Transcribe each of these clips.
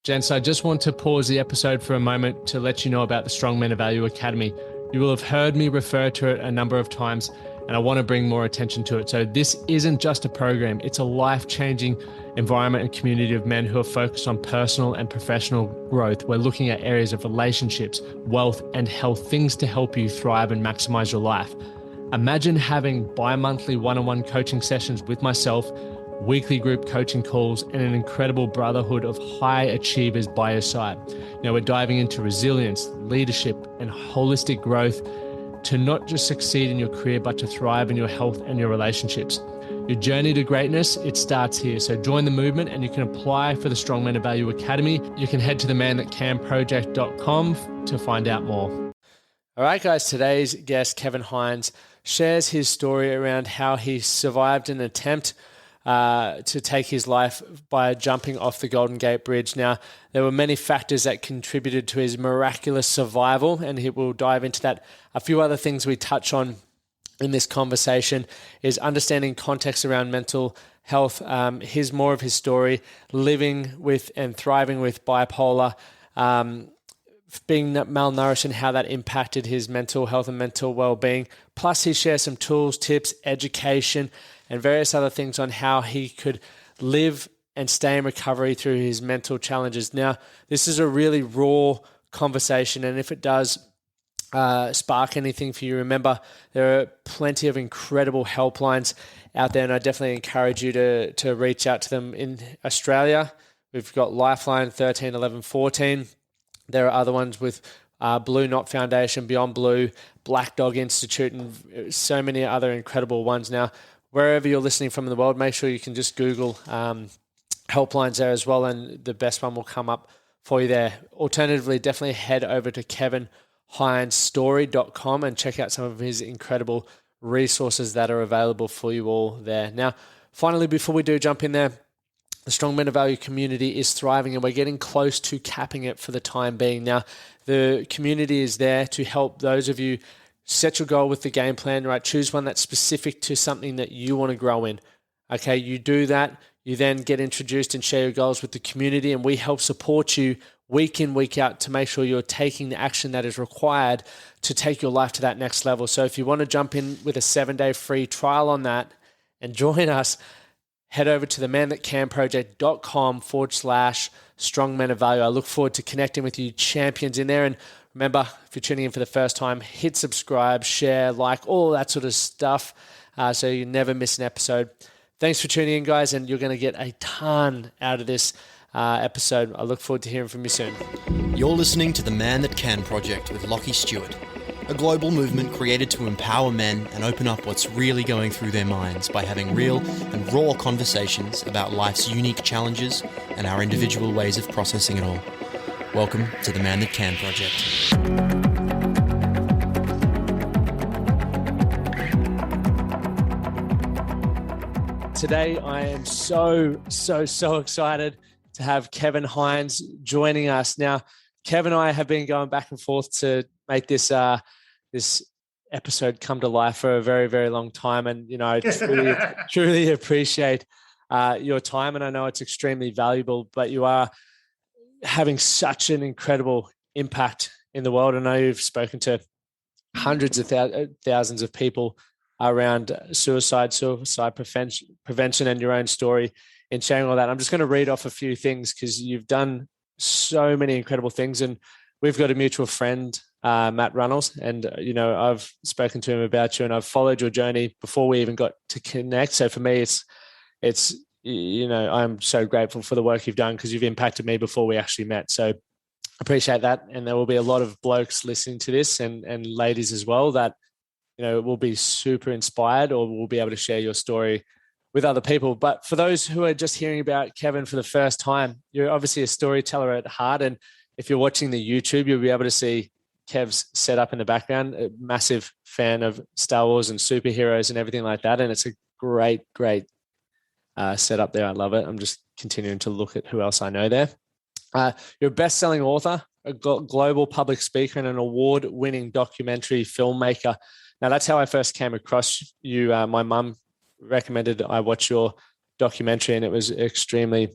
Gents, I just want to pause the episode for a moment to let you know about the Strong Men of Value Academy. You will have heard me refer to it a number of times, and I want to bring more attention to it. So this isn't just a program, it's a life-changing environment and community of men who are focused on personal and professional growth. We're looking at areas of relationships, wealth, and health, things to help you thrive and maximize your life. Imagine having bi-monthly one-on-one coaching sessions with myself, weekly group coaching calls, and an incredible brotherhood of high achievers by your side. Now we're diving into resilience, leadership, and holistic growth to not just succeed in your career, but to thrive in your health and your relationships. Your journey to greatness, it starts here. So join the movement and you can apply for the Strong Men of Value Academy. You can head to themanthatcanproject.com to find out more. All right, guys, today's guest, Kevin Hines, shares his story around how he survived an attempt to take his life by jumping off the Golden Gate Bridge. Now, there were many factors that contributed to his miraculous survival, and he will dive into that. A few other things we touch on in this conversation is understanding context around mental health. Here's more of his story, living with and thriving with bipolar, being malnourished and how that impacted his mental health and mental well-being. Plus, he shares some tools, tips, education, and various other things on how he could live and stay in recovery through his mental challenges. Now, this is a really raw conversation, and if it does spark anything for you, remember there are plenty of incredible helplines out there, and I definitely encourage you to reach out to them. In Australia, we've got Lifeline 13, 11, 14. There are other ones with Blue Knot Foundation, Beyond Blue, Black Dog Institute, and so many other incredible ones. Now, wherever you're listening from in the world, make sure you can just Google helplines there as well, and the best one will come up for you there. Alternatively, definitely head over to kevinhinesstory.com and check out some of his incredible resources that are available for you all there. Now, finally, before we do jump in there, the Strong Men of Value community is thriving, and we're getting close to capping it for the time being. Now, the community is there to help those of you set your goal with the game plan, right? Choose one that's specific to something that you want to grow in. Okay, you do that. You then get introduced and share your goals with the community, and we help support you week in, week out to make sure you're taking the action that is required to take your life to that next level. So if you want to jump in with a 7-day free trial on that and join us, head over to themanthatcanproject.com/strong men of value. I look forward to connecting with you champions in there. And remember, if you're tuning in for the first time, hit subscribe, share, like, all that sort of stuff so you never miss an episode. Thanks for tuning in, guys, and you're going to get a ton out of this episode. I look forward to hearing from you soon. You're listening to the Man That Can Project with Lachlan Stuart, a global movement created to empower men and open up what's really going through their minds by having real and raw conversations about life's unique challenges and our individual ways of processing it all. Welcome to the Man That Can Project. Today, I am so excited to have Kevin Hines joining us. Now, Kevin and I have been going back and forth to make this episode come to life for a very, very long time. And, you know, I truly appreciate your time. And I know it's extremely valuable, but you are having such an incredible impact in the world. I know you've spoken to hundreds of thousands of people around suicide prevention and your own story in sharing all that. I'm just going to read off a few things because you've done so many incredible things. And we've got a mutual friend, Matt Runnels, and, you know, I've spoken to him about you and I've followed your journey before we even got to connect. So for me, it's, you know, I'm so grateful for the work you've done because you've impacted me before we actually met. So appreciate that. And there will be a lot of blokes listening to this and ladies as well that, you know, will be super inspired or will be able to share your story with other people. But for those who are just hearing about Kevin for the first time, you're obviously a storyteller at heart. And if you're watching the YouTube, you'll be able to see Kev's setup in the background, a massive fan of Star Wars and superheroes and everything like that. And it's a great setup there. I love it. I'm just continuing to look at who else I know there. You're a best-selling author, a global public speaker, and an award-winning documentary filmmaker. Now, that's how I first came across you. My mum recommended I watch your documentary, and it was extremely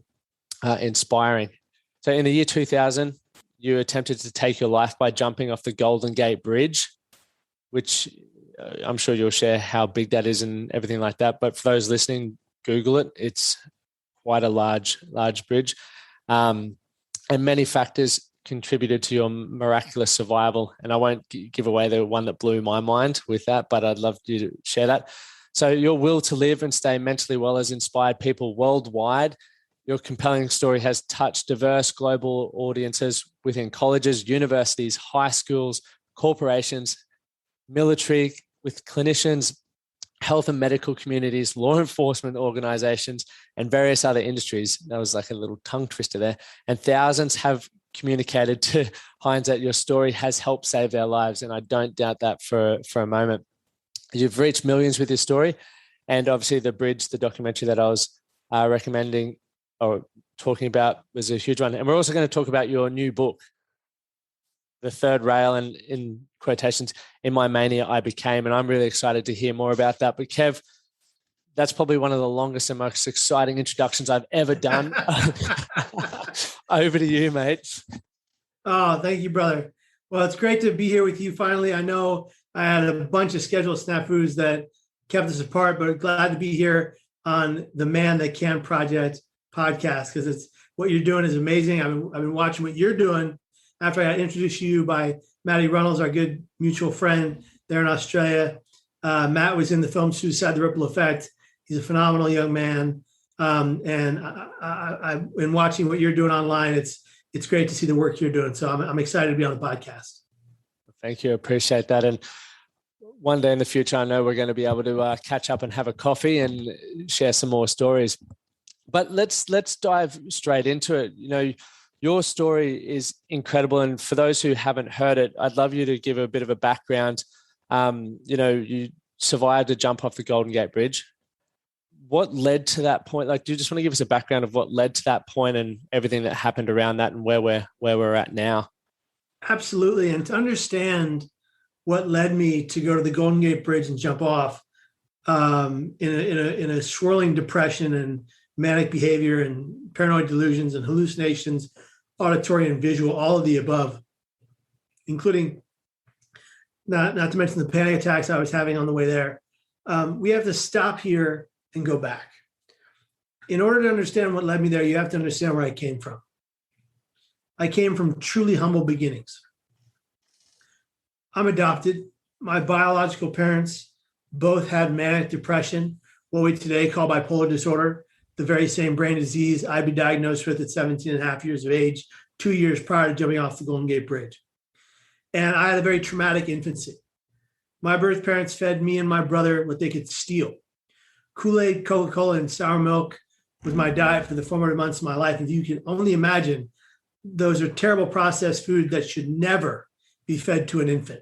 inspiring. So in the year 2000, you attempted to take your life by jumping off the Golden Gate Bridge, which I'm sure you'll share how big that is and everything like that. But for those listening, Google it. It's quite a large bridge. And many factors contributed to your miraculous survival. And I won't give away the one that blew my mind with that, but I'd love you to share that. So your will to live and stay mentally well has inspired people worldwide. Your compelling story has touched diverse global audiences within colleges, universities, high schools, corporations, military, with clinicians, health and medical communities, law enforcement organizations, and various other industries. That was like a little tongue twister there. And thousands have communicated to Hines that your story has helped save their lives. And I don't doubt that for a moment. You've reached millions with your story. And obviously the bridge, the documentary that I was recommending or talking about was a huge one. And we're also going to talk about your new book, The Third Rail, and in quotations, in my mania, I became. And I'm really excited to hear more about that. But Kev, that's probably one of the longest and most exciting introductions I've ever done. Over to you, mate. Oh, thank you, brother. Well, it's great to be here with you finally. I know I had a bunch of scheduled snafus that kept us apart, but glad to be here on the Man That Can Project podcast, because it's what you're doing is amazing. I've been watching what you're doing after I got introduced to you by Matty Reynolds, our good mutual friend there in Australia. Matt was in the film Suicide: The Ripple Effect. He's a phenomenal young man. And I've been watching what you're doing online. It's great to see the work you're doing. So I'm excited to be on the podcast. Thank you. Appreciate that. And one day in the future, I know we're going to be able to catch up and have a coffee and share some more stories. But let's dive straight into it. You know, your story is incredible. And for those who haven't heard it, I'd love you to give a bit of a background. You know, you survived a jump off the Golden Gate Bridge. What led to that point? Like, do you just want to give us a background of what led to that point and everything that happened around that and where we're at now? Absolutely. And to understand what led me to go to the Golden Gate Bridge and jump off in a swirling depression and manic behavior and paranoid delusions and hallucinations, auditory and visual, all of the above, including not to mention the panic attacks I was having on the way there. We have to stop here and go back. In order to understand what led me there, you have to understand where I came from. I came from truly humble beginnings. I'm adopted. My biological parents both had manic depression, what we today call bipolar disorder, the very same brain disease I'd be diagnosed with at 17 and a half years of age, 2 years prior to jumping off the Golden Gate Bridge. And I had a very traumatic infancy. My birth parents fed me and my brother what they could steal. Kool-Aid, Coca-Cola, and sour milk was my diet for the formative months of my life. If you can only imagine, those are terrible processed food that should never be fed to an infant.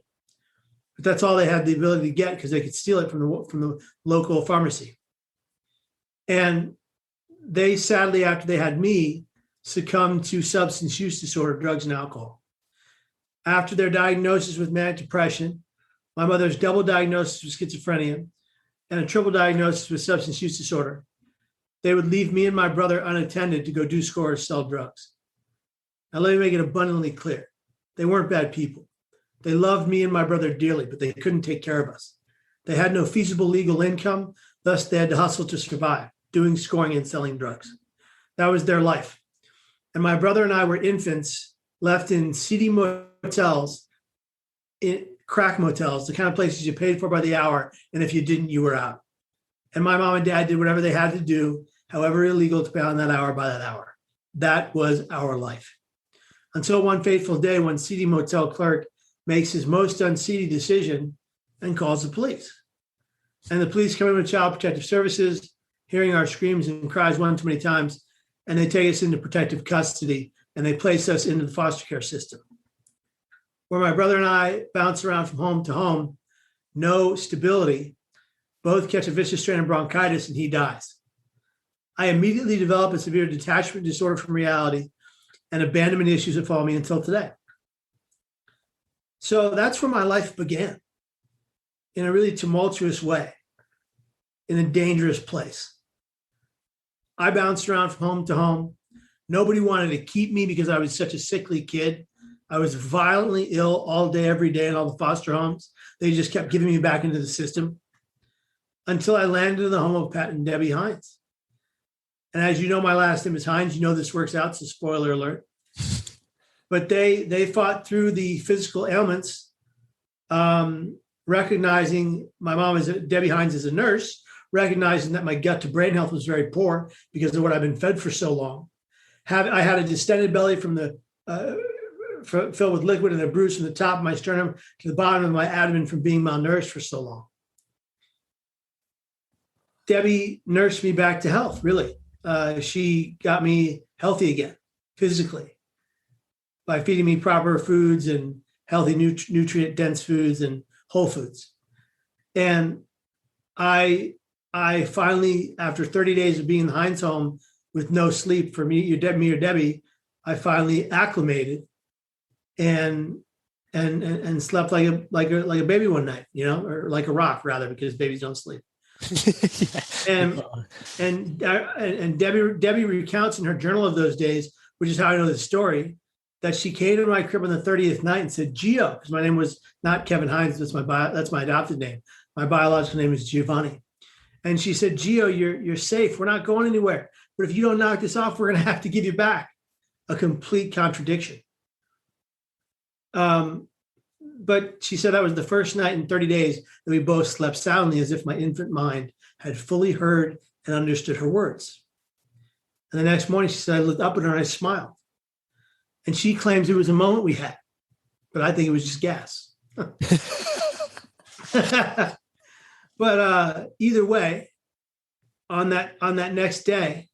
But that's all they had the ability to get because they could steal it from the local pharmacy. And they sadly, after they had me, succumbed to substance use disorder, drugs and alcohol. After their diagnosis with manic depression, my mother's double diagnosis with schizophrenia, and a triple diagnosis with substance use disorder, they would leave me and my brother unattended to go do scores, sell drugs. Now, let me make it abundantly clear. They weren't bad people. They loved me and my brother dearly, but they couldn't take care of us. They had no feasible legal income, thus they had to hustle to survive, doing scoring and selling drugs. That was their life. And my brother and I were infants left in seedy motels, in crack motels, the kind of places you paid for by the hour, and if you didn't, you were out. And my mom and dad did whatever they had to do, however illegal, to pay on that hour by that hour. That was our life. Until one fateful day when seedy motel clerk makes his most unseedy decision and calls the police. And the police come in with Child Protective Services, hearing our screams and cries one too many times, and they take us into protective custody, and they place us into the foster care system, where my brother and I bounce around from home to home, no stability, both catch a vicious strain of bronchitis, and he dies. I immediately develop a severe detachment disorder from reality and abandonment issues that follow me until today. So that's where my life began, in a really tumultuous way, in a dangerous place. I bounced around from home to home, Nobody wanted to keep me because I was such a sickly kid. I was violently ill all day, every day in all the foster homes. They just kept giving me back into the system until I landed in the home of Pat and Debbie Hines. And as you know, my last name is Hines. You know this works out, so spoiler alert. But they fought through the physical ailments, recognizing my mom Debbie Hines is a nurse, recognizing that my gut to brain health was very poor because of what I've been fed for so long. I had a distended belly from the filled with liquid and a bruise from the top of my sternum to the bottom of my abdomen from being malnourished for so long. Debbie nursed me back to health, really. She got me healthy again, physically, by feeding me proper foods and healthy, nutrient-dense foods and whole foods. And I finally, after 30 days of being in the Hines home with no sleep for me or Debbie, I finally acclimated and slept like a baby one night, or like a rock rather, because babies don't sleep. Yeah. And Debbie recounts in her journal of those days, which is how I know the story, that she came to my crib on the 30th night and said, Gio, because my name was not Kevin Hines, that's my adopted name. My biological name is Giovanni. And she said, Gio, you're safe. We're not going anywhere. But if you don't knock this off, we're going to have to give you back. A complete contradiction. But she said that was the first night in 30 days that we both slept soundly, as if my infant mind had fully heard and understood her words. And the next morning, she said, I looked up at her and I smiled. And she claims it was a moment we had, but I think it was just gas. But either way, on that next day,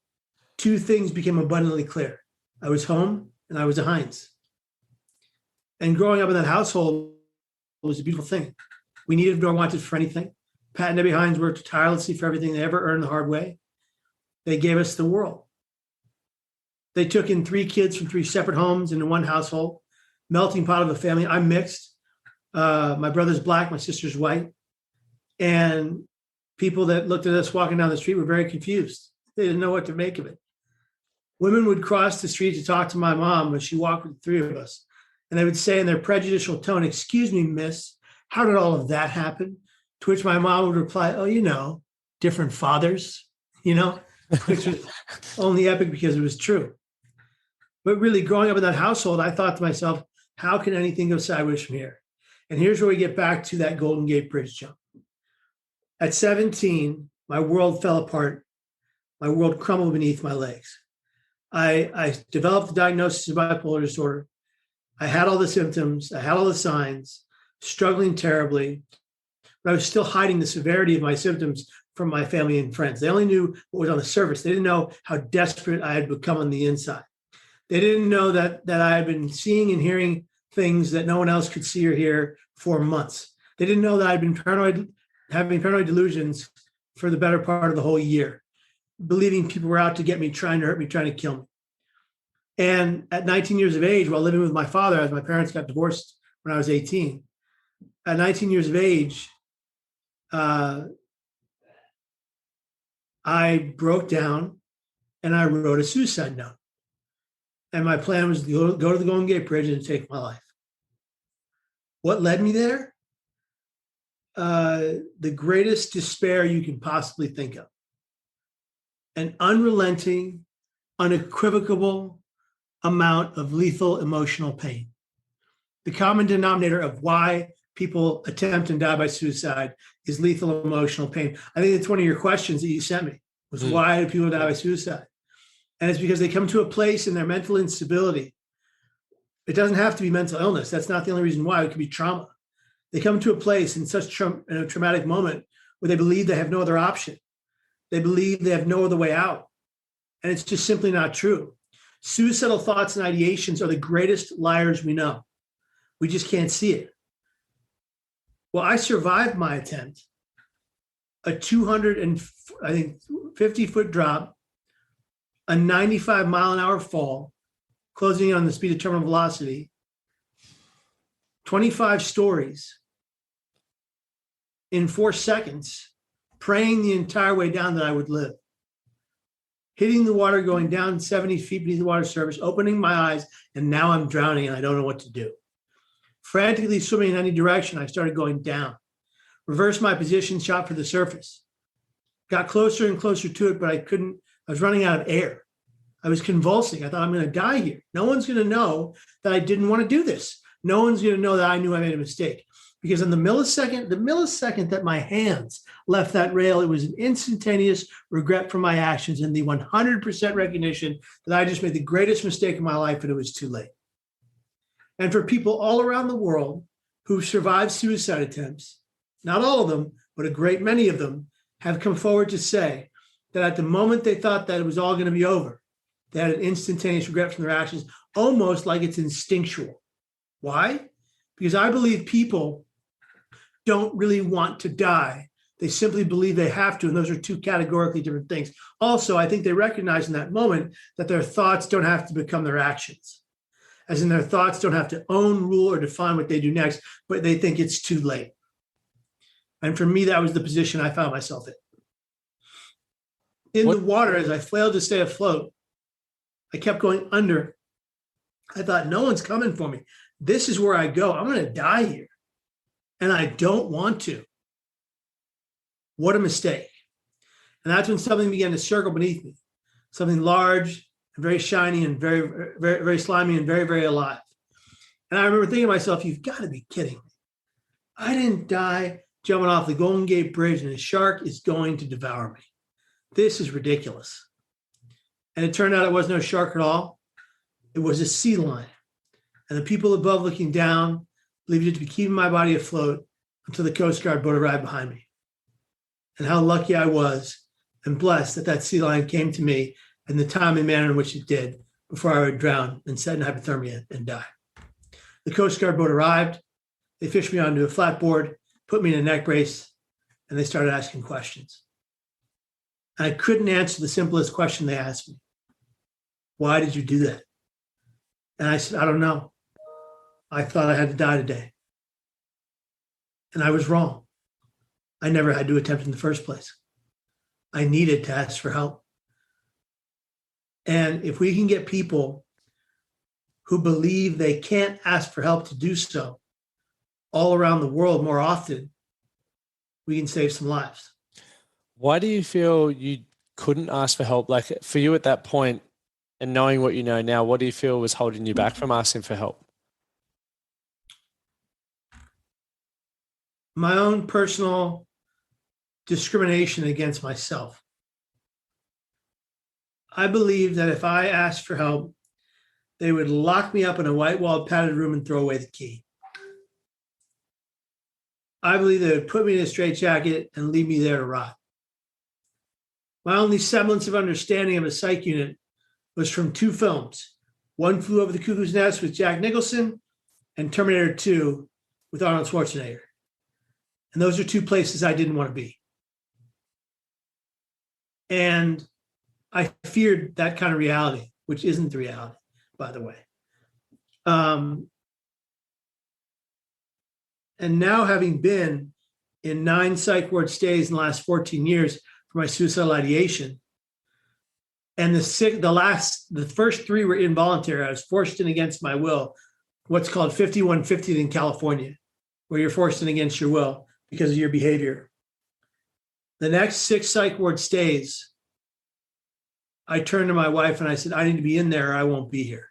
two things became abundantly clear. I was home and I was a Hines. And growing up in that household was a beautiful thing. We needed nor wanted for anything. Pat and Debbie Hines worked tirelessly for everything they ever earned the hard way. They gave us the world. They took in 3 kids from 3 separate homes into one household, melting pot of a family. I'm mixed. My brother's black, my sister's white. And people that looked at us walking down the street were very confused. They didn't know what to make of it. Women would cross the street to talk to my mom when she walked with the 3 of us. And they would say in their prejudicial tone, excuse me, miss, how did all of that happen? To which my mom would reply, oh, different fathers, which was only epic because it was true. But really, growing up in that household, I thought to myself, how can anything go sideways from here? And here's where we get back to that Golden Gate Bridge jump. At 17, my world fell apart. My world crumbled beneath my legs. I developed the diagnosis of bipolar disorder. I had all the symptoms. I had all the signs, struggling terribly. But I was still hiding the severity of my symptoms from my family and friends. They only knew what was on the surface. They didn't know how desperate I had become on the inside. They didn't know that I had been seeing and hearing things that no one else could see or hear for months. They didn't know that I'd been having paranoid delusions for the better part of the whole year, believing people were out to get me, trying to hurt me, trying to kill me. And at 19 years of age, while living with my father, as my parents got divorced when I was 18, at 19 years of age, I broke down and I wrote a suicide note. And my plan was to go to the Golden Gate Bridge and take my life. What led me there? The greatest despair you can possibly think of. An unrelenting, unequivocal amount of lethal emotional pain. The common denominator of why people attempt and die by suicide is lethal emotional pain. I think that's one of your questions that you sent me, was why do people die by suicide? And it's because they come to a place in their mental instability. It doesn't have to be mental illness. That's not the only reason why. It could be trauma. They come to a place in such a traumatic moment where they believe they have no other option. They believe they have no other way out. And it's just simply not true. Suicidal thoughts and ideations are the greatest liars we know. We just can't see it. Well, I survived my attempt, a 50-foot drop, a 95-mile-an-hour fall, closing in on the speed of terminal velocity, 25 stories in 4 seconds, praying the entire way down that I would live. hitting the water, going down 70 feet beneath the water surface, opening my eyes, and now I'm drowning and I don't know what to do. Frantically swimming in any direction, I started going down. Reversed my position, shot for the surface. Got closer and closer to it, but I couldn't. I was running out of air. I was convulsing. I thought, I'm going to die here. No one's going to know that I didn't want to do this. No one's going to know that I knew I made a mistake. Because in the millisecond that my hands left that rail, it was an instantaneous regret for my actions and the 100% recognition that I just made the greatest mistake of my life and it was too late. And for people all around the world who've survived suicide attempts, not all of them, but a great many of them, have come forward to say that at the moment they thought that it was all going to be over, they had an instantaneous regret from their actions, almost like it's instinctual. Why? Because I believe people don't really want to die. They simply believe they have to, and those are two categorically different things. Also, I think they recognize in that moment that their thoughts don't have to become their actions, as in their thoughts don't have to own, rule, or define what they do next, but they think it's too late. And for me, that was the position I found myself in. In the water, as I flailed to stay afloat, I kept going under. I thought, no one's coming for me. This is where I go. I'm going to die here. And I don't want to. What a mistake. And that's when something began to circle beneath me. Something large and very shiny and very, very, very slimy and very, very alive. And I remember thinking to myself, you've got to be kidding me. I didn't die jumping off the Golden Gate Bridge and a shark is going to devour me. This is ridiculous. And it turned out it was no shark at all. It was a sea lion. And the people above looking down believed it to be keeping my body afloat until the Coast Guard boat arrived behind me. And how lucky I was and blessed that that sea lion came to me in the time and manner in which it did before I would drown and set in hypothermia and die. The Coast Guard boat arrived. They fished me onto a flatboard, put me in a neck brace, and they started asking questions. And I couldn't answer the simplest question they asked me. Why did you do that? And I said, I don't know. I thought I had to die today. And I was wrong. I never had to attempt in the first place. I needed to ask for help. And if we can get people who believe they can't ask for help to do so all around the world more often, we can save some lives. Why do you feel you couldn't ask for help? Like for you at that point and knowing what you know now, what do you feel was holding you back from asking for help? My own personal discrimination against myself. I believed that if I asked for help, they would lock me up in a white-walled padded room and throw away the key. I believe they would put me in a straitjacket and leave me there to rot. My only semblance of understanding of a psych unit was from two films. One Flew Over the Cuckoo's Nest with Jack Nicholson and Terminator 2 with Arnold Schwarzenegger. And those are two places I didn't want to be. And I feared that kind of reality, which isn't the reality, by the way. And now having been in 9 psych ward stays in the last 14 years for my suicidal ideation, and the first 3 were involuntary. I was forced in against my will, what's called 5150 in California, where you're forced in against your will because of your behavior. The next 6 psych ward stays, I turned to my wife and I said, I need to be in there or I won't be here.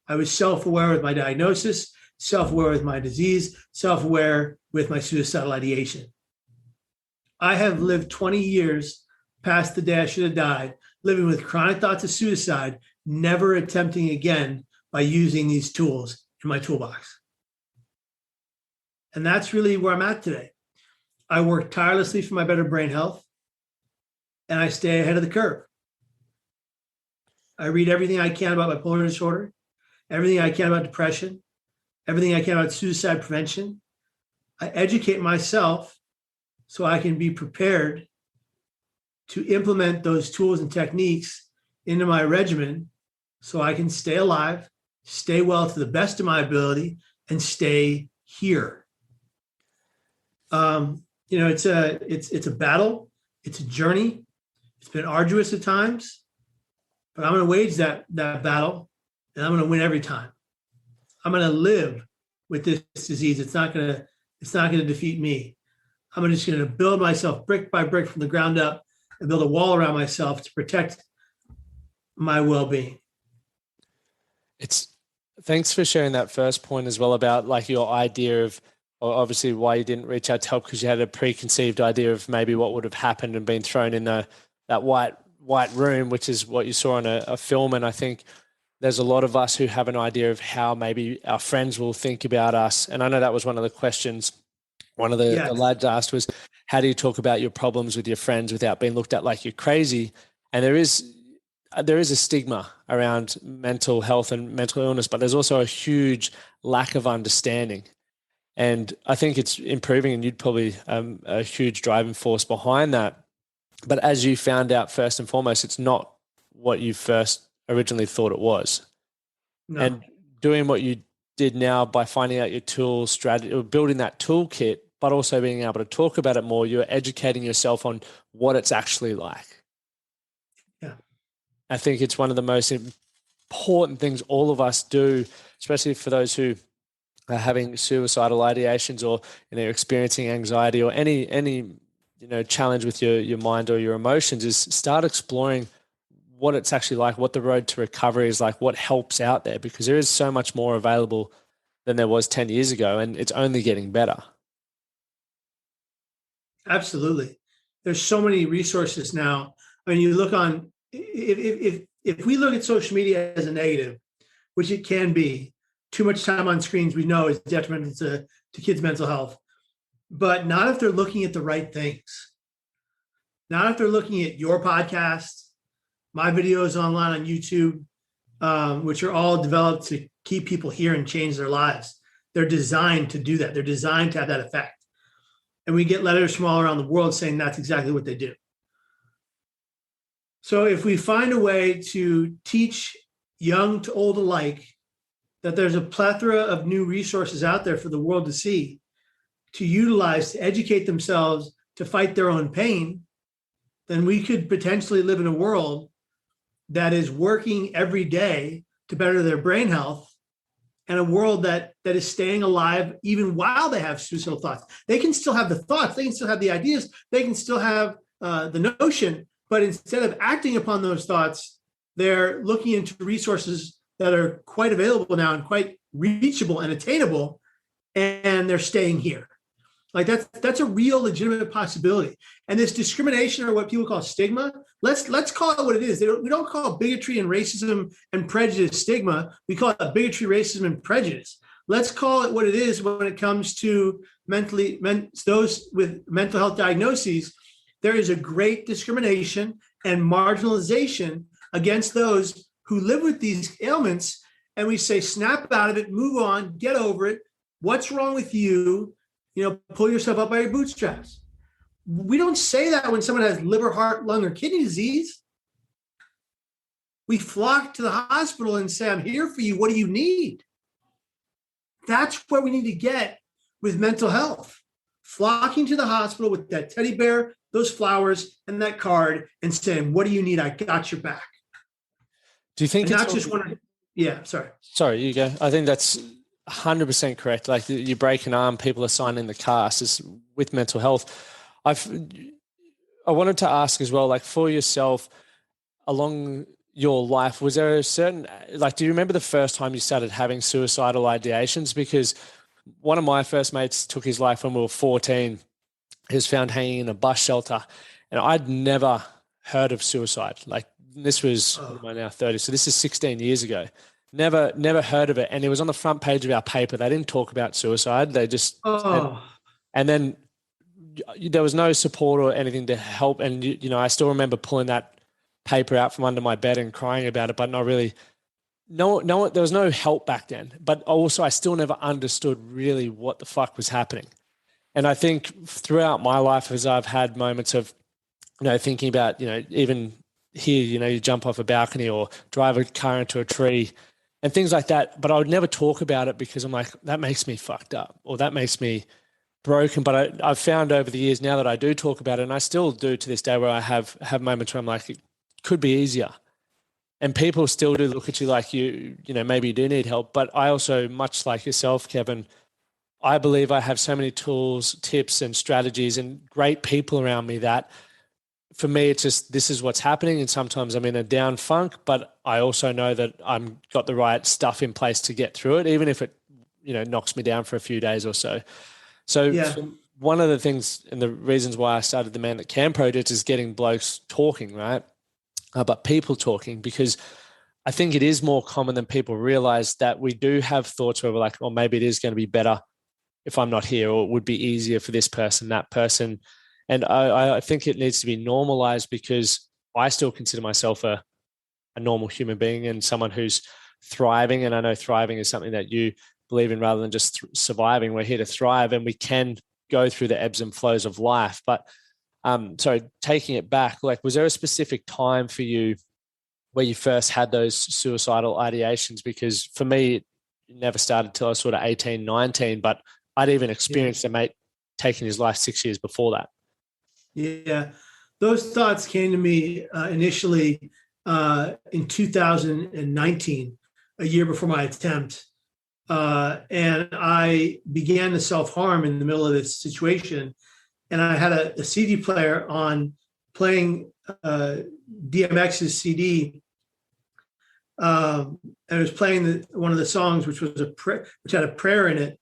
I was self-aware with my diagnosis, self-aware with my disease, self-aware with my suicidal ideation. I have lived 20 years past the day I should have died, living with chronic thoughts of suicide, never attempting again by using these tools in my toolbox. And that's really where I'm at today. I work tirelessly for my better brain health, and I stay ahead of the curve. I read everything I can about bipolar disorder, everything I can about depression, everything I can about suicide prevention. I educate myself so I can be prepared to implement those tools and techniques into my regimen so I can stay alive, stay well to the best of my ability, and stay here. It's a battle. It's a journey. It's been arduous at times. but I'm going to wage that battle, and I'm going to win every time. I'm going to live with this disease. It's not going to defeat me. I'm just going to build myself brick by brick from the ground up and build a wall around myself to protect my well-being. Thanks for sharing that first point as well about like your idea of, obviously why you didn't reach out to help, because you had a preconceived idea of maybe what would have happened and been thrown in that white room, which is what you saw on a film. And I think there's a lot of us who have an idea of how maybe our friends will think about us. And I know that was one of the questions one of the lads asked was, how do you talk about your problems with your friends without being looked at like you're crazy? And there is a stigma around mental health and mental illness, but there's also a huge lack of understanding. And I think it's improving, and you'd probably a huge driving force behind that. But as you found out, first and foremost, it's not what you first originally thought it was. No. And doing what you did now by finding out your tool strategy, or building that toolkit, but also being able to talk about it more, you're educating yourself on what it's actually like. Yeah. I think it's one of the most important things all of us do, especially for those who are having suicidal ideations or experiencing anxiety or any challenge with your mind or your emotions, is start exploring what it's actually like, what the road to recovery is like, what helps out there, because there is so much more available than there was 10 years ago, and it's only getting better. Absolutely. There's so many resources now. I mean, you look on, if we look at social media as a negative, which it can be, too much time on screens we know is detrimental to kids' mental health, but not if they're looking at the right things. Not if they're looking at your podcast, my videos online on YouTube, which are all developed to keep people here and change their lives. They're designed to do that. They're designed to have that effect. And we get letters from all around the world saying that's exactly what they do. So if we find a way to teach young to old alike that there's a plethora of new resources out there for the world to see, to utilize, to educate themselves, to fight their own pain, then we could potentially live in a world that is working every day to better their brain health, and a world that is staying alive even while they have suicidal thoughts. They can still have the thoughts, they can still have the ideas, they can still have the notion, but instead of acting upon those thoughts, they're looking into resources that are quite available now and quite reachable and attainable, and they're staying here. Like that's a real legitimate possibility. And this discrimination, or what people call stigma, let's call it what it is. We don't call bigotry and racism and prejudice stigma. We call it bigotry, racism, and prejudice. Let's call it what it is when it comes to those with mental health diagnoses. There is a great discrimination and marginalization against those who live with these ailments. And we say, snap out of it, move on, get over it. What's wrong with you? Pull yourself up by your bootstraps. We don't say that when someone has liver, heart, lung, or kidney disease. We flock to the hospital and say, I'm here for you. What do you need? That's where we need to get with mental health. Flocking to the hospital with that teddy bear, those flowers, and that card, and saying, what do you need? I got your back. Do you think and it's not just one? Yeah, sorry. Sorry, you go. I think that's 100% correct. Like you break an arm, people are signing the cast. Is with mental health. I wanted to ask as well, like for yourself, along your life, was there a certain, do you remember the first time you started having suicidal ideations? Because one of my first mates took his life when we were 14. He was found hanging in a bus shelter, and I'd never heard of suicide. Like this was, what am I now, 30? So this is 16 years ago. Never heard of it. And it was on the front page of our paper. They didn't talk about suicide. They just, and then there was no support or anything to help. And, I still remember pulling that paper out from under my bed and crying about it, but not really. No, there was no help back then. But also I still never understood really what the fuck was happening. And I think throughout my life, as I've had moments of, thinking about, even here, you jump off a balcony or drive a car into a tree and things like that. But I would never talk about it because I'm like, that makes me fucked up or that makes me broken. But I've found over the years now that I do talk about it, and I still do to this day, where I have moments where I'm like, it could be easier. And people still do look at you like maybe you do need help. But I also, much like yourself, Kevin, I believe I have so many tools, tips, and strategies and great people around me that for me, it's just, this is what's happening. And sometimes I'm in a down funk, but I also know that I'm got the right stuff in place to get through it, even if it, knocks me down for a few days or so. So one of the things and the reasons why I started the Man That Can project is getting blokes talking, right? But people talking, because I think it is more common than people realize that we do have thoughts where we're like, oh, maybe it is going to be better if I'm not here, or it would be easier for this person, that person. And I think it needs to be normalized, because I still consider myself a normal human being and someone who's thriving. And I know thriving is something that you believe in rather than just surviving. We're here to thrive, and we can go through the ebbs and flows of life. But so taking it back, like, was there a specific time for you where you first had those suicidal ideations? Because for me, it never started till I was sort of 18, 19, but I'd even experienced a mate taking his life 6 years before that. Yeah. Those thoughts came to me initially in 2019, a year before my attempt. And I began to self-harm in the middle of this situation. And I had a CD player on playing DMX's CD. And it was playing one of the songs, which was which had a prayer in it.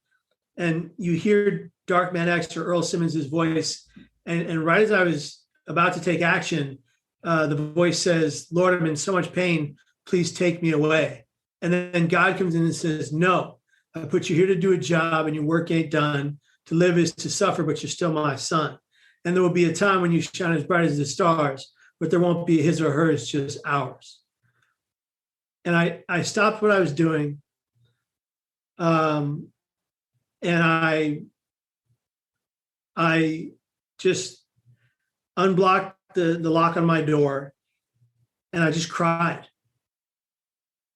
And you hear Darkman X or Earl Simmons' voice. And right as I was about to take action, the voice says, "Lord, I'm in so much pain. Please take me away." And then God comes in and says, "No, I put you here to do a job, and your work ain't done. To live is to suffer, but you're still my son. And there will be a time when you shine as bright as the stars, but there won't be his or hers, just ours." And I stopped what I was doing. And I just unblocked the lock on my door, and I just cried.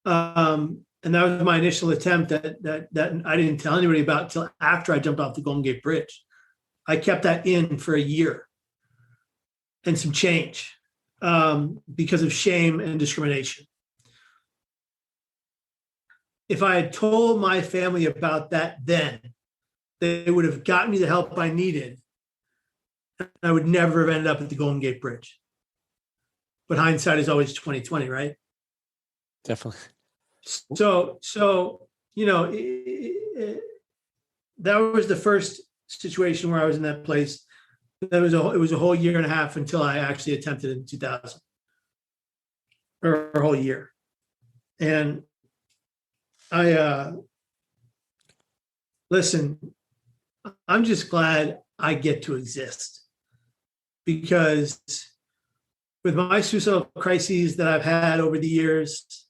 And that was my initial attempt that I didn't tell anybody about until after I jumped off the Golden Gate Bridge. I kept that in for a year and some change because of shame and discrimination. If I had told my family about that then, they would have gotten me the help I needed. I would never have ended up at the Golden Gate Bridge. But hindsight is always 20/20, right? Definitely. So that was the first situation where I was in that place. It was a whole year and a half until I actually attempted in 2000, or a whole year. And listen, I'm just glad I get to exist, because with my suicidal crises that I've had over the years,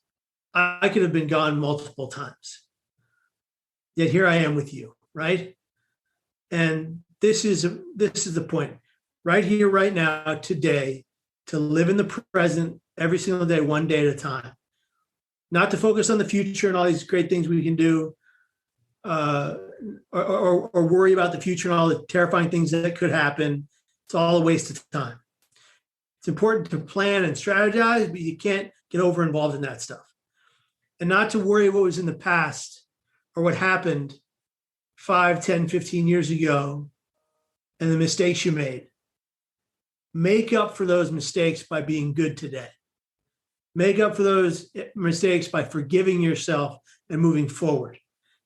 I could have been gone multiple times. Yet here I am with you, right? And this is the point. Right here, right now, today, to live in the present every single day, one day at a time. Not to focus on the future and all these great things we can do, or worry about the future and all the terrifying things that could happen. It's all a waste of time. It's important to plan and strategize, but you can't get over involved in that stuff. And not to worry what was in the past or what happened 5, 10, 15 years ago and the mistakes you made. Make up for those mistakes by being good today. Make up for those mistakes by forgiving yourself and moving forward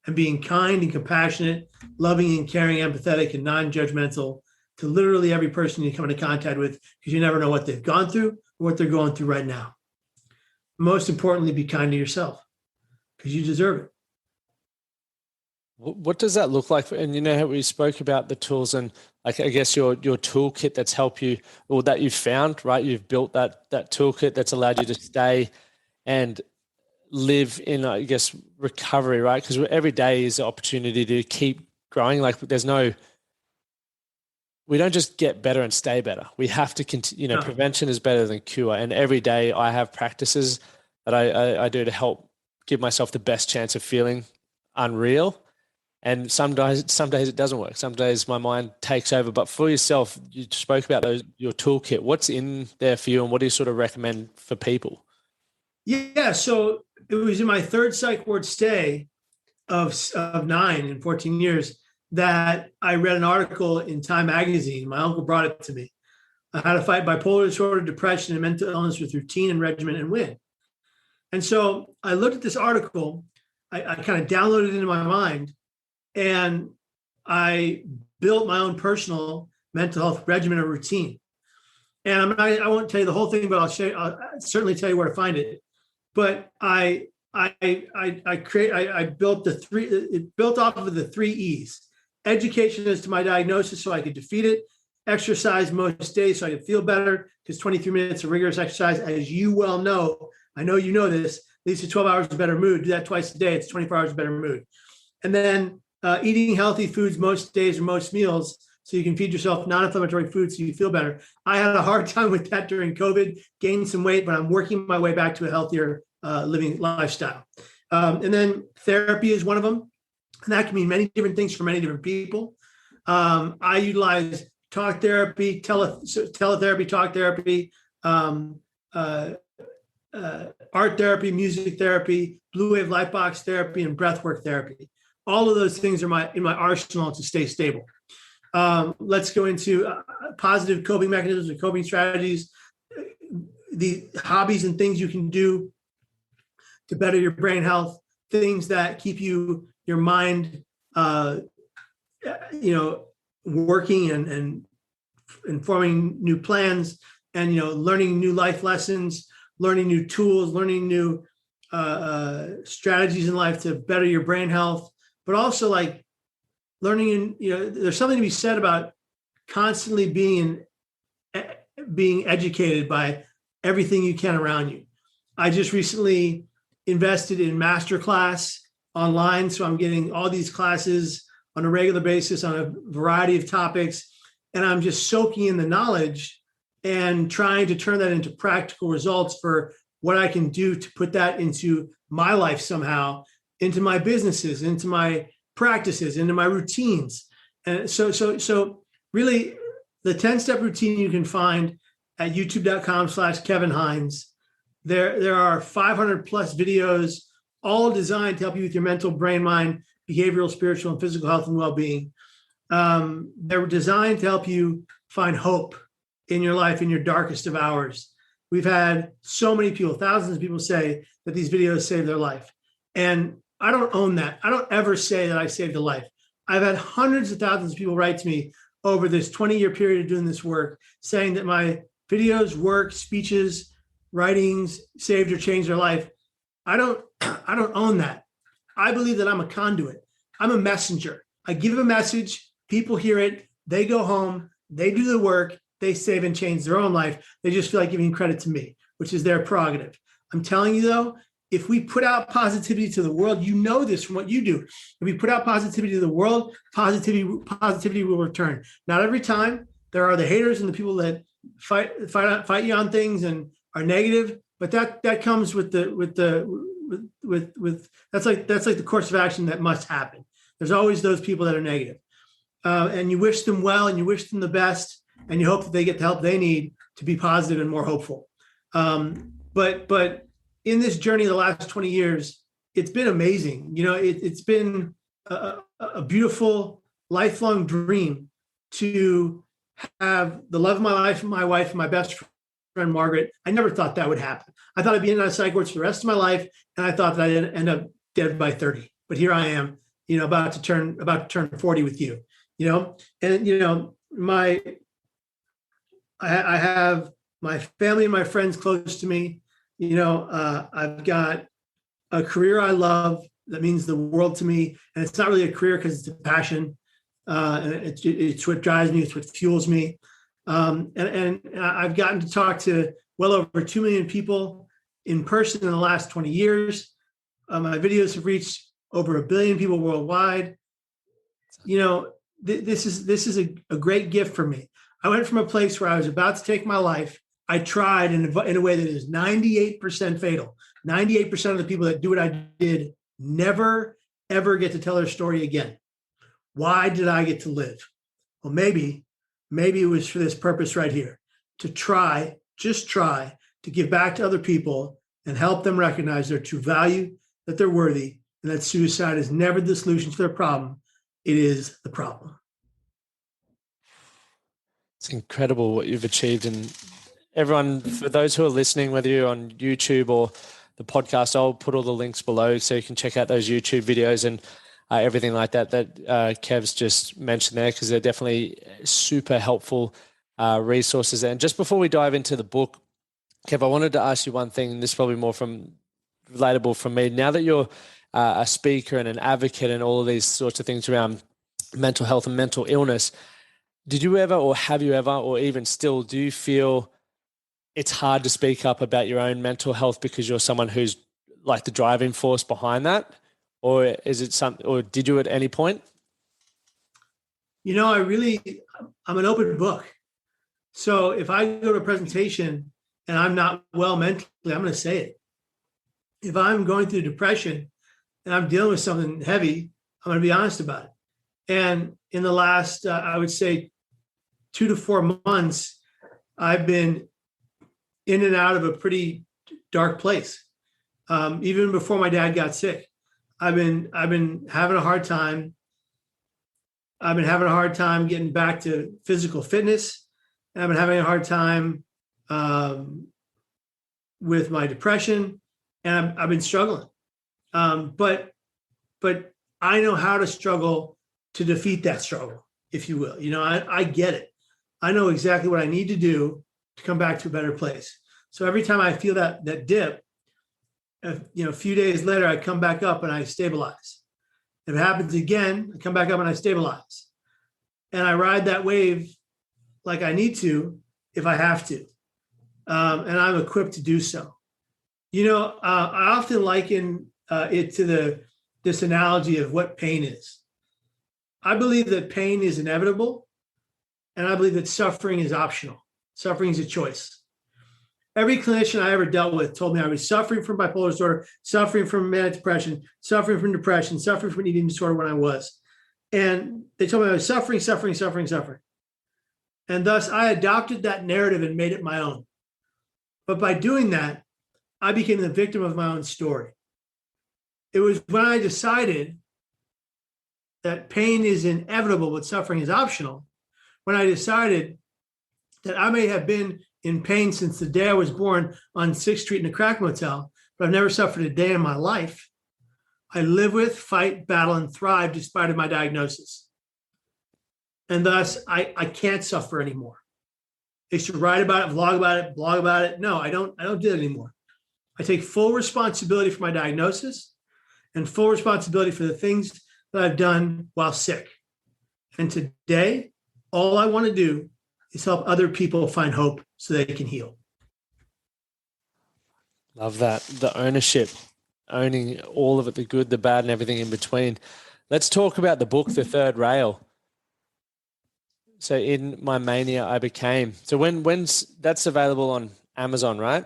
and being kind and compassionate, loving and caring, empathetic and non-judgmental to literally every person you come into contact with, because you never know what they've gone through or what they're going through right now. Most importantly, be kind to yourself, because you deserve it. What does that look like? And how we spoke about the tools and I guess your toolkit that's helped you, or that you've found, right? You've built that toolkit that's allowed you to stay and live in, I guess, recovery, right? Because every day is an opportunity to keep growing. Like we don't just get better and stay better. We have to continue, No. Prevention is better than cure. And every day I have practices that I do to help give myself the best chance of feeling unreal. And some days it doesn't work. Some days my mind takes over. But for yourself, you spoke about your toolkit. What's in there for you, and what do you sort of recommend for people? Yeah. So it was in my third psych ward stay of 9 in 14 years that I read an article in Time magazine. My uncle brought it to me. How to fight bipolar disorder, depression, and mental illness with routine and regimen and win. And so I looked at this article, I kind of downloaded it into my mind, and I built my own personal mental health regimen or routine. And I won't tell you the whole thing, but I'll certainly tell you where to find it. But I built it built off of the 3 E's: education as to my diagnosis so I could defeat it, exercise most days so I could feel better, because 23 minutes of rigorous exercise, as you well know, I know you know this, leads to 12 hours of better mood. Do that twice a day, it's 24 hours of better mood. And then eating healthy foods most days or most meals so you can feed yourself non-inflammatory foods so you feel better. I had a hard time with that during COVID, gained some weight, but I'm working my way back to a healthier living lifestyle. And then therapy is one of them. And that can mean many different things for many different people. I utilize talk therapy, teletherapy, talk therapy, art therapy, music therapy, blue wave light box therapy, and breathwork therapy. All of those things are in my arsenal to stay stable. Let's go into positive coping mechanisms and coping strategies, the hobbies and things you can do to better your brain health, things that keep your mind, working and forming new plans, and learning new life lessons, learning new tools, learning new strategies in life to better your brain health, but also like learning. There's something to be said about constantly being educated by everything you can around you. I just recently invested in masterclass online, so I'm getting all these classes on a regular basis on a variety of topics, and I'm just soaking in the knowledge and trying to turn that into practical results for what I can do to put that into my life somehow, into my businesses, into my practices, into my routines. And so really the 10-step routine you can find at youtube.com/Kevin Hines. There are 500 plus videos, all designed to help you with your mental, brain, mind, behavioral, spiritual, and physical health and well-being. They're designed to help you find hope in your life in your darkest of hours. We've had so many people, thousands of people say that these videos saved their life. And I don't own that. I don't ever say that I saved a life. I've had hundreds of thousands of people write to me over this 20-year period of doing this work, saying that my videos, work, speeches, writings saved or changed their life. I don't own that. I believe that I'm a conduit. I'm a messenger. I give a message, people hear it, they go home, they do the work, they save and change their own life. They just feel like giving credit to me, which is their prerogative. I'm telling you though, if we put out positivity to the world, you know this from what you do. If we put out positivity to the world, positivity will return. Not every time. There are the haters and the people that fight you on things and are negative, but that comes with that's like the course of action that must happen. There's always those people that are negative, and you wish them well and you wish them the best, and you hope that they get the help they need to be positive and more hopeful. But in this journey of the last 20 years, it's been amazing. It's been a beautiful lifelong dream to have the love of my life, my wife, and my best friend, Margaret. I never thought that would happen. I thought I'd be in and out of psych wards for the rest of my life, and I thought that I'd end up dead by 30. But here I am, about to turn 40 with you, and I have my family and my friends close to me. I've got a career I love that means the world to me, and it's not really a career because it's a passion. And it's what drives me. It's what fuels me. And I've gotten to talk to well over 2 million people in person in the last 20 years. My videos have reached over 1 billion people worldwide. This is a great gift for me. I went from a place where I was about to take my life. I tried in a way that is 98% fatal. 98% of the people that do what I did never, ever get to tell their story again. Why did I get to live? Well, maybe it was for this purpose right here, to just try to give back to other people and help them recognize their true value, that they're worthy, and that suicide is never the solution to their problem. It is the problem. It's incredible what you've achieved. And everyone, for those who are listening, whether you're on YouTube or the podcast, I'll put all the links below so you can check out those YouTube videos and everything like that Kev's just mentioned there, because they're definitely super helpful resources. And just before we dive into the book, Kev, I wanted to ask you one thing, and this is probably more relatable from me. Now that you're a speaker and an advocate and all of these sorts of things around mental health and mental illness, did you ever, or have you ever, or even still, do you feel it's hard to speak up about your own mental health because you're someone who's like the driving force behind that? Or is it something, or did you at any point? I'm an open book. So if I go to a presentation and I'm not well mentally, I'm going to say it. If I'm going through depression and I'm dealing with something heavy, I'm going to be honest about it. And in the last, I would say 2 to 4 months, I've been in and out of a pretty dark place. Even before my dad got sick, I've been having a hard time. I've been having a hard time getting back to physical fitness. I've been having a hard time with my depression, and I've been struggling. But I know how to struggle to defeat that struggle, if you will. I get it. I know exactly what I need to do to come back to a better place. So every time I feel that dip, a few days later, I come back up and I stabilize. If it happens again, I come back up and I stabilize. And I ride that wave like I need to, if I have to. And I'm equipped to do so. I often liken it to this analogy of what pain is. I believe that pain is inevitable, and I believe that suffering is optional. Suffering is a choice. Every clinician I ever dealt with told me I was suffering from bipolar disorder, suffering from manic depression, suffering from depression, suffering from eating disorder when I was. And they told me I was suffering. And thus I adopted that narrative and made it my own. But by doing that, I became the victim of my own story. It was when I decided that pain is inevitable, but suffering is optional, when I decided that I may have been in pain since the day I was born on 6th Street in a crack motel, but I've never suffered a day in my life. I live with, fight, battle, and thrive despite my diagnosis. And thus, I can't suffer anymore. I used to write about it, vlog about it. No, I don't do that anymore. I take full responsibility for my diagnosis and full responsibility for the things that I've done while sick. And today, all I want to do is help other people find hope so they can heal. Love that. The ownership, owning all of it, the good, the bad, and everything in between. Let's talk about the book, The Third Rail. So in my mania, I became. So when's that's available on Amazon, right?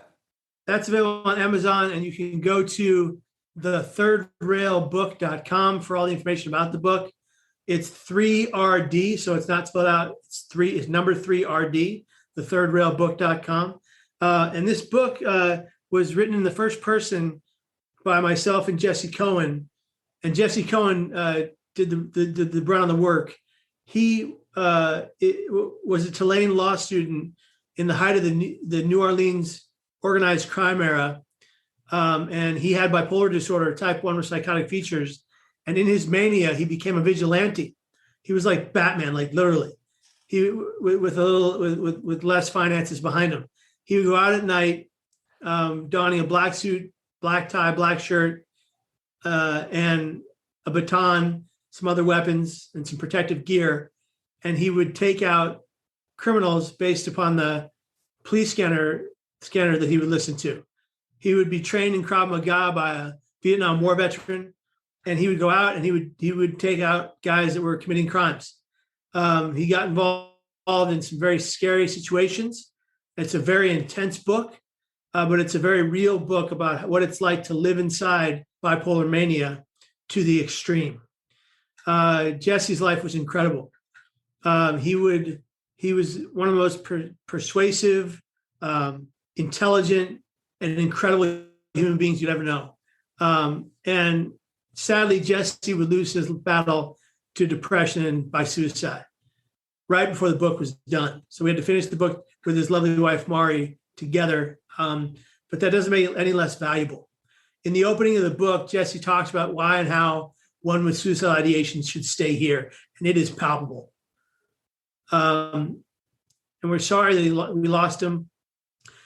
That's available on Amazon, and you can go to thethirdRailbook.com for all the information about the book. It's 3RD, so it's not spelled out. It's number 3RD, thethirdRailbook.com. And this book was written in the first person by myself and Jesse Cohen. And Jesse Cohen did the brunt of the work. He was a Tulane law student in the height of the New Orleans organized crime era. And he had bipolar disorder, type 1 with psychotic features. And in his mania, he became a vigilante. He was like Batman, like literally. He with less finances behind him. He would go out at night, donning a black suit, black tie, black shirt, and a baton, some other weapons, and some protective gear. And he would take out criminals based upon the police scanner that he would listen to. He would be trained in Krav Maga by a Vietnam War veteran, and he would go out and he would take out guys that were committing crimes. He got involved in some very scary situations. It's a very intense book, but it's a very real book about what it's like to live inside bipolar mania to the extreme. Jesse's life was incredible. He was one of the most persuasive, intelligent, and incredibly human beings you'd ever know. And sadly, Jesse would lose his battle to depression and by suicide right before the book was done. So we had to finish the book with his lovely wife, Mari, together. But that doesn't make it any less valuable. In the opening of the book, Jesse talks about why and how one with suicidal ideation should stay here. And it is palpable. And we're sorry that we lost him.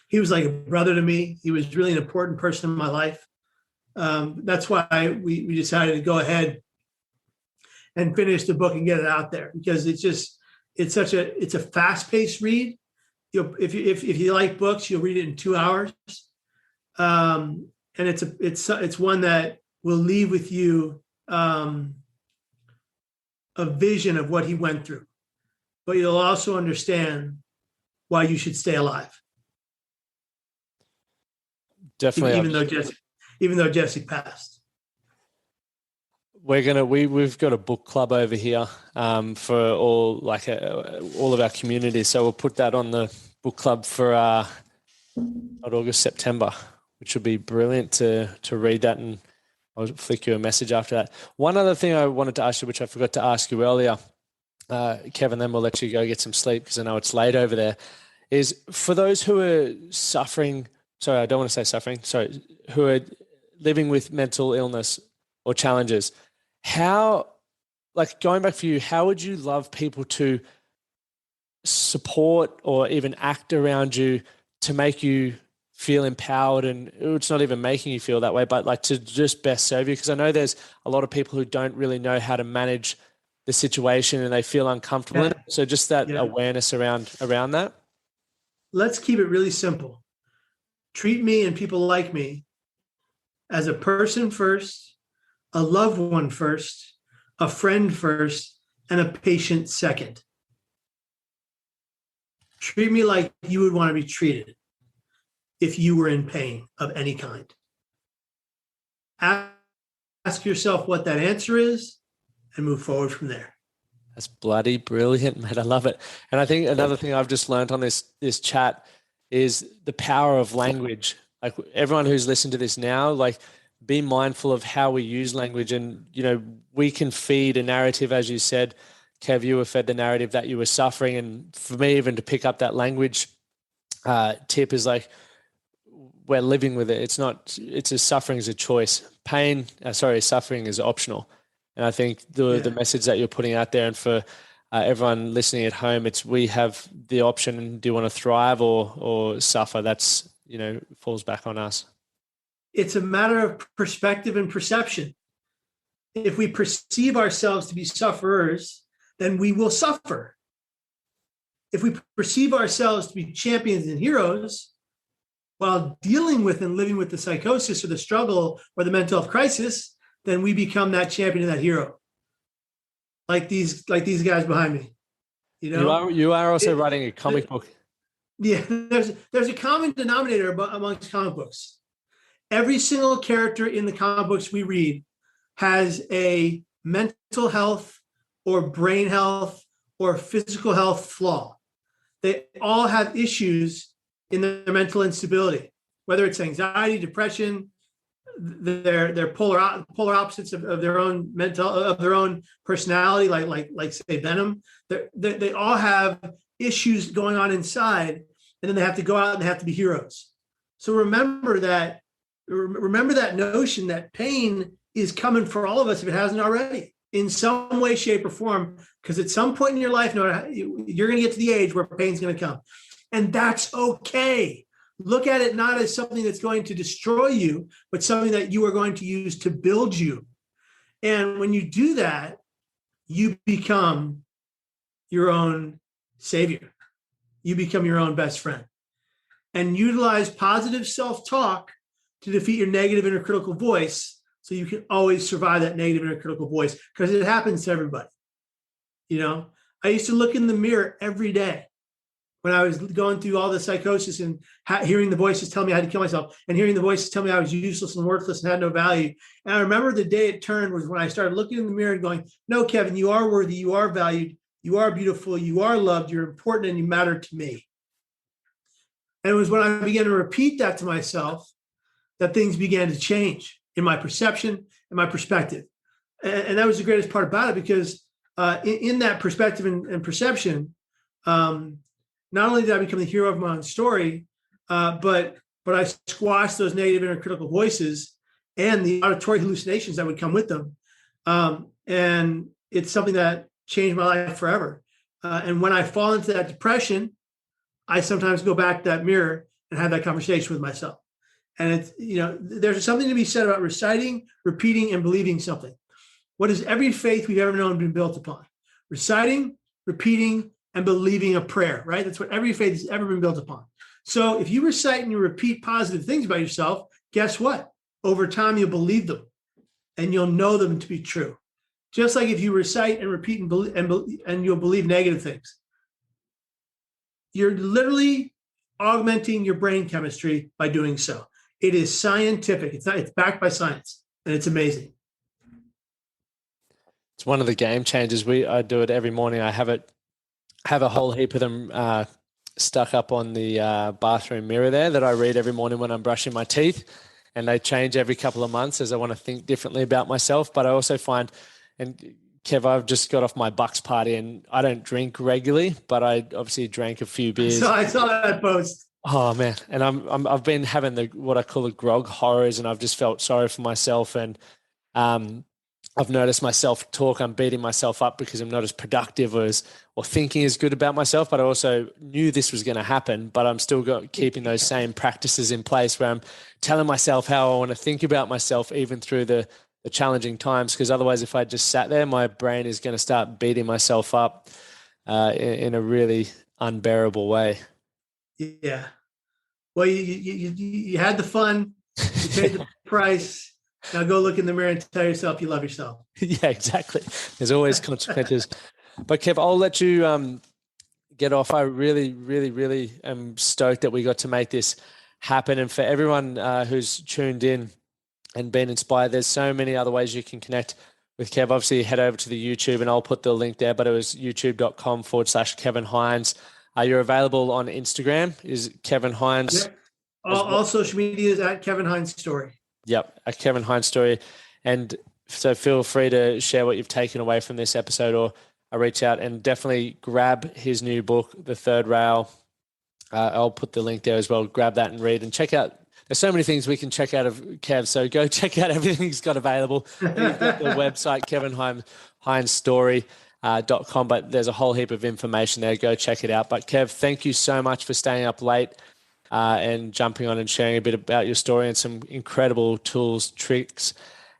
He was like a brother to me. He was really an important person in my life. That's why we decided to go ahead and finish the book and get it out there, because it's a fast-paced read. If you like books, you'll read it in 2 hours. And it's one that will leave with you a vision of what he went through, but you'll also understand why you should stay alive. Definitely, even though Jesse passed. We've got a book club over here for all of our communities. So we'll put that on the book club for August, September, which would be brilliant to read that, and I'll flick you a message after that. One other thing I wanted to ask you, which I forgot to ask you earlier, Kevin, then we'll let you go get some sleep because I know it's late over there, is for those who are suffering, sorry, I don't want to say suffering, sorry, who are living with mental illness or challenges, how, going back for you, how would you love people to support or even act around you to make you feel empowered? And it's not even making you feel that way, but to just best serve you, because I know there's a lot of people who don't really know how to manage the situation and they feel uncomfortable. Yeah. So just that awareness around that. Let's keep it really simple. Treat me and people like me as a person first, a loved one first, a friend first, and a patient second. Treat me like you would want to be treated if you were in pain of any kind. Ask yourself what that answer is and move forward from there. That's bloody brilliant, mate. I love it. And I think another thing I've just learned on this chat is the power of language. Like, everyone who's listened to this now, be mindful of how we use language. And, we can feed a narrative, as you said, Kev, you were fed the narrative that you were suffering. And for me, even to pick up that language tip is we're living with it. Suffering is a choice. Suffering is optional. And I think the message that you're putting out there, and for everyone listening at home, we have the option. Do you want to thrive or suffer? That's, falls back on us. It's a matter of perspective and perception. If we perceive ourselves to be sufferers, then we will suffer. If we perceive ourselves to be champions and heroes while dealing with and living with the psychosis or the struggle or the mental health crisis, then we become that champion and that hero. Like these guys behind me. You are also writing a comic book. Yeah, there's a common denominator amongst comic books. Every single character in the comic books we read has a mental health or brain health or physical health flaw. They all have issues in their mental instability, whether it's anxiety, depression, they're polar opposites of their own personality, like say Venom. They all have issues going on inside, and then they have to go out and they have to be heroes. So remember that notion that pain is coming for all of us if it hasn't already, in some way, shape, or form, because at some point in your life, you're going to get to the age where pain's going to come. And that's okay. Look at it not as something that's going to destroy you, but something that you are going to use to build you. And when you do that, you become your own savior. You become your own best friend. And utilize positive self-talk to defeat your negative inner critical voice, so you can always survive that negative inner critical voice, because it happens to everybody. I used to look in the mirror every day when I was going through all the psychosis and hearing the voices tell me I had to kill myself, and hearing the voices tell me I was useless and worthless and had no value. And I remember the day it turned was when I started looking in the mirror and going, no, Kevin, you are worthy, you are valued, you are beautiful, you are loved, you're important, and you matter to me. And it was when I began to repeat that to myself that things began to change in my perception and my perspective. And that was the greatest part about it, because in that perspective and perception, not only did I become the hero of my own story, but I squashed those negative inner critical voices and the auditory hallucinations that would come with them. And it's something that changed my life forever. And when I fall into that depression, I sometimes go back to that mirror and have that conversation with myself. And it's, there's something to be said about reciting, repeating, and believing something. What has every faith we've ever known been built upon? Reciting, repeating, and believing a prayer, right? That's what every faith has ever been built upon. So if you recite and you repeat positive things about yourself, guess what? Over time, you'll believe them and you'll know them to be true. Just like if you recite and repeat and you'll believe negative things. You're literally augmenting your brain chemistry by doing so. It is scientific. It's backed by science, and it's amazing. It's one of the game changers. I do it every morning. I have a whole heap of them stuck up on the bathroom mirror there that I read every morning when I'm brushing my teeth, and they change every couple of months as I want to think differently about myself. But I also find, and Kev, I've just got off my Bucks party and I don't drink regularly, but I obviously drank a few beers. So I saw that post. Oh man. And I've been having what I call the grog horrors, and I've just felt sorry for myself. And I've noticed my self-talk. I'm beating myself up because I'm not as productive or thinking as good about myself, but I also knew this was going to happen, but I'm still keeping those same practices in place where I'm telling myself how I want to think about myself even through the challenging times, because otherwise if I just sat there, my brain is going to start beating myself up in a really unbearable way. Yeah. Well, you had the fun, you paid the price. Now go look in the mirror and tell yourself you love yourself. Yeah, exactly. There's always consequences. But Kev, I'll let you get off. I really, really, really am stoked that we got to make this happen. And for everyone who's tuned in and been inspired, there's so many other ways you can connect with Kev. Obviously, head over to the YouTube and I'll put the link there, but it was youtube.com/Kevin Hines. You're available on Instagram. Is Kevin Hines? Yep. All social media is at Kevin Hines Story. Yep, a Kevin Hines Story. And so feel free to share what you've taken away from this episode or reach out and definitely grab his new book, The Third Rail. I'll put the link there as well. Grab that and read and check out. There's so many things we can check out of Kev. So go check out everything he's got available. You've got the website, kevinhinesstory.com, but there's a whole heap of information there. Go check it out. But Kev, thank you so much for staying up late and jumping on and sharing a bit about your story and some incredible tools, tricks,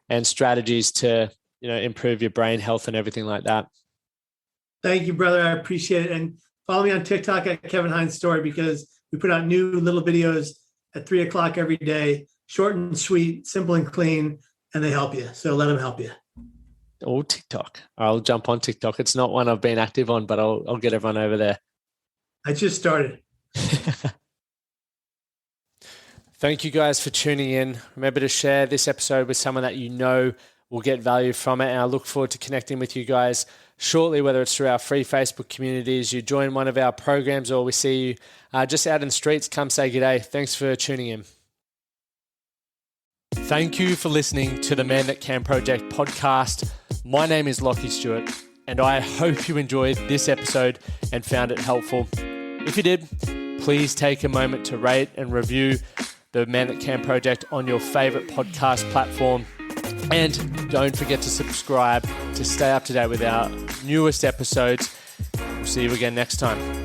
and strategies to, improve your brain health and everything like that. Thank you, brother. I appreciate it. And follow me on TikTok at Kevin Hines Story, because we put out new little videos at 3:00 every day, short and sweet, simple and clean, and they help you. So let them help you. Oh, TikTok. I'll jump on TikTok. It's not one I've been active on, but I'll get everyone over there. I just started. Thank you guys for tuning in. Remember to share this episode with someone that you know will get value from it. And I look forward to connecting with you guys shortly, whether it's through our free Facebook communities, you join one of our programs, or we see you just out in the streets. Come say g'day. Thanks for tuning in. Thank you for listening to the Man That Can Project podcast. My name is Lachlan Stuart, and I hope you enjoyed this episode and found it helpful. If you did, please take a moment to rate and review the Man That Can Project on your favorite podcast platform. And don't forget to subscribe to stay up to date with our newest episodes. We'll see you again next time.